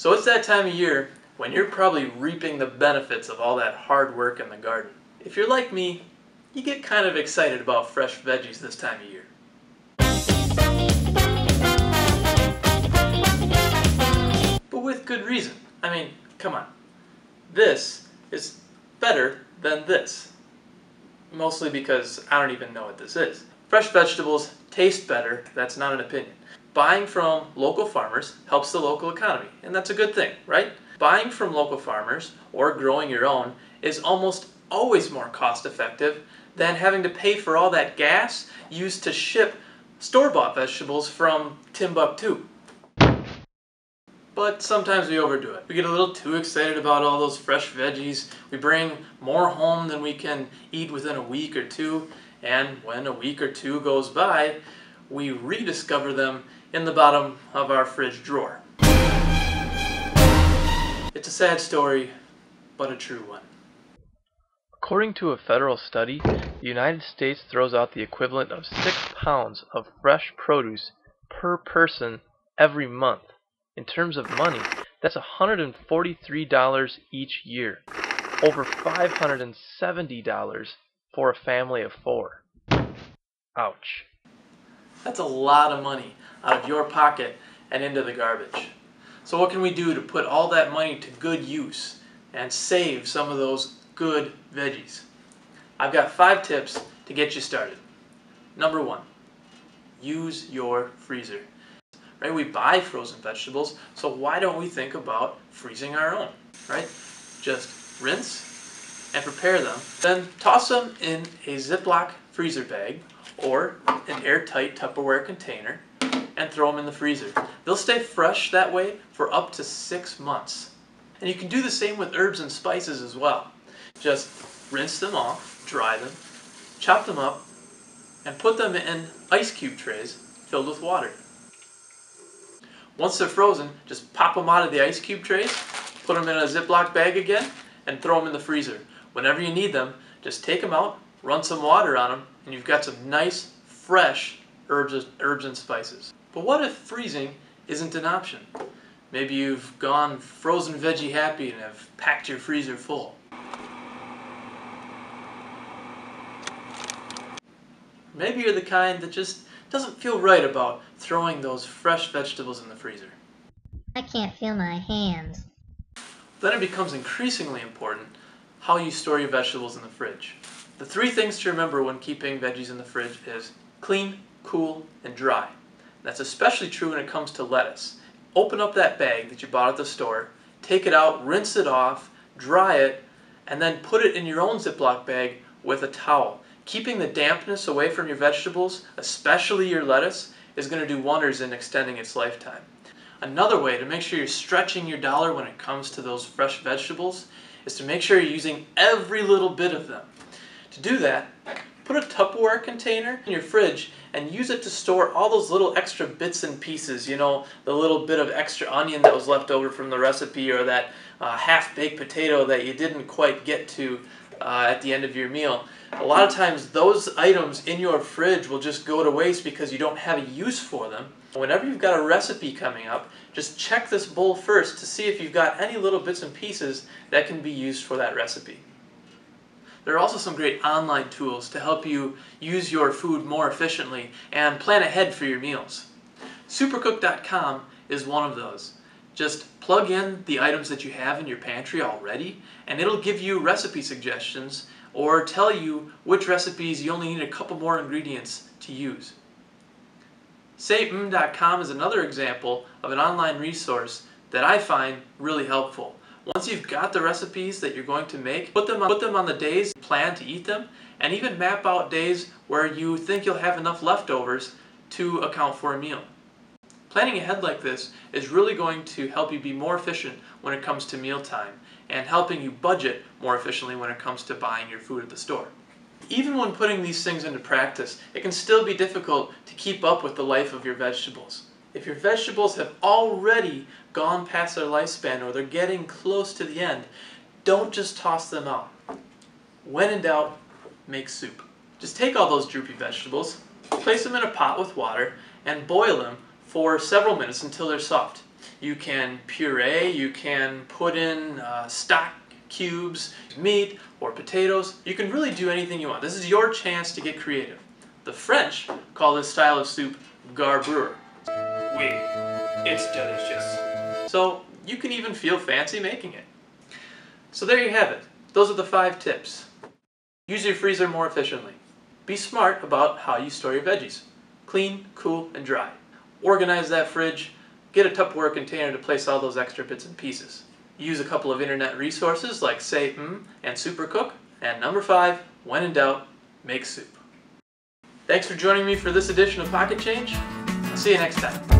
So it's that time of year when you're probably reaping the benefits of all that hard work in the garden. If you're like me, you get kind of excited about fresh veggies this time of year. But with good reason. I mean, come on. This is better than this. Mostly because I don't even know what this is. Fresh vegetables taste better, that's not an opinion. Buying from local farmers helps the local economy, and that's a good thing, right? Buying from local farmers, or growing your own, is almost always more cost effective than having to pay for all that gas used to ship store-bought vegetables from Timbuktu. But sometimes we overdo it. We get a little too excited about all those fresh veggies. We bring more home than we can eat within a week or two, and when a week or two goes by, we rediscover them in the bottom of our fridge drawer. It's a sad story, but a true one. According to a federal study, the United States throws out the equivalent of 6 pounds of fresh produce per person every month. In terms of money, that's $143 each year, over $570 for a family of 4. Ouch. That's a lot of money out of your pocket and into the garbage. So what can we do to put all that money to good use and save some of those good veggies? I've got 5 tips to get you started. Number 1, use your freezer. Right? We buy frozen vegetables, so why don't we think about freezing our own, right? Just rinse and prepare them, then toss them in a Ziploc freezer bag or an airtight Tupperware container and throw them in the freezer. They'll stay fresh that way for up to 6 months. And you can do the same with herbs and spices as well. Just rinse them off, dry them, chop them up, and put them in ice cube trays filled with water. Once they're frozen, just pop them out of the ice cube trays, put them in a Ziploc bag again, and throw them in the freezer. Whenever you need them, just take them out, run some water on them, and you've got some nice, fresh herbs and spices. But what if freezing isn't an option? Maybe you've gone frozen veggie happy and have packed your freezer full. Maybe you're the kind that just doesn't feel right about throwing those fresh vegetables in the freezer. I can't feel my hands. Then it becomes increasingly important how you store your vegetables in the fridge. The 3 things to remember when keeping veggies in the fridge is clean, cool, and dry. That's especially true when it comes to lettuce. Open up that bag that you bought at the store, take it out, rinse it off, dry it, and then put it in your own Ziploc bag with a towel. Keeping the dampness away from your vegetables, especially your lettuce, is going to do wonders in extending its lifetime. Another way to make sure you're stretching your dollar when it comes to those fresh vegetables is to make sure you're using every little bit of them. To do that, put a Tupperware container in your fridge and use it to store all those little extra bits and pieces. You know, the little bit of extra onion that was left over from the recipe, or that half-baked potato that you didn't quite get to at the end of your meal. A lot of times those items in your fridge will just go to waste because you don't have a use for them. Whenever you've got a recipe coming up, just check this bowl first to see if you've got any little bits and pieces that can be used for that recipe. There are also some great online tools to help you use your food more efficiently and plan ahead for your meals. Supercook.com is one of those. Just plug in the items that you have in your pantry already, and it'll give you recipe suggestions or tell you which recipes you only need a couple more ingredients to use. SayMm.com is another example of an online resource that I find really helpful. Once you've got the recipes that you're going to make, put them on the days you plan to eat them, and even map out days where you think you'll have enough leftovers to account for a meal. Planning ahead like this is really going to help you be more efficient when it comes to mealtime, and helping you budget more efficiently when it comes to buying your food at the store. Even when putting these things into practice, it can still be difficult to keep up with the life of your vegetables. If your vegetables have already gone past their lifespan or they're getting close to the end, don't just toss them out. When in doubt, make soup. Just take all those droopy vegetables, place them in a pot with water, and boil them for several minutes until they're soft. You can puree, you can put in stock cubes, meat, or potatoes. You can really do anything you want. This is your chance to get creative. The French call this style of soup garbrure. Oui, it's delicious. So you can even feel fancy making it. So there you have it. Those are the 5 tips. Use your freezer more efficiently. Be smart about how you store your veggies. Clean, cool, and dry. Organize that fridge. Get a Tupperware container to place all those extra bits and pieces. Use a couple of internet resources like Say and Supercook. And number 5, when in doubt, make soup. Thanks for joining me for this edition of Pocket Change. I'll see you next time.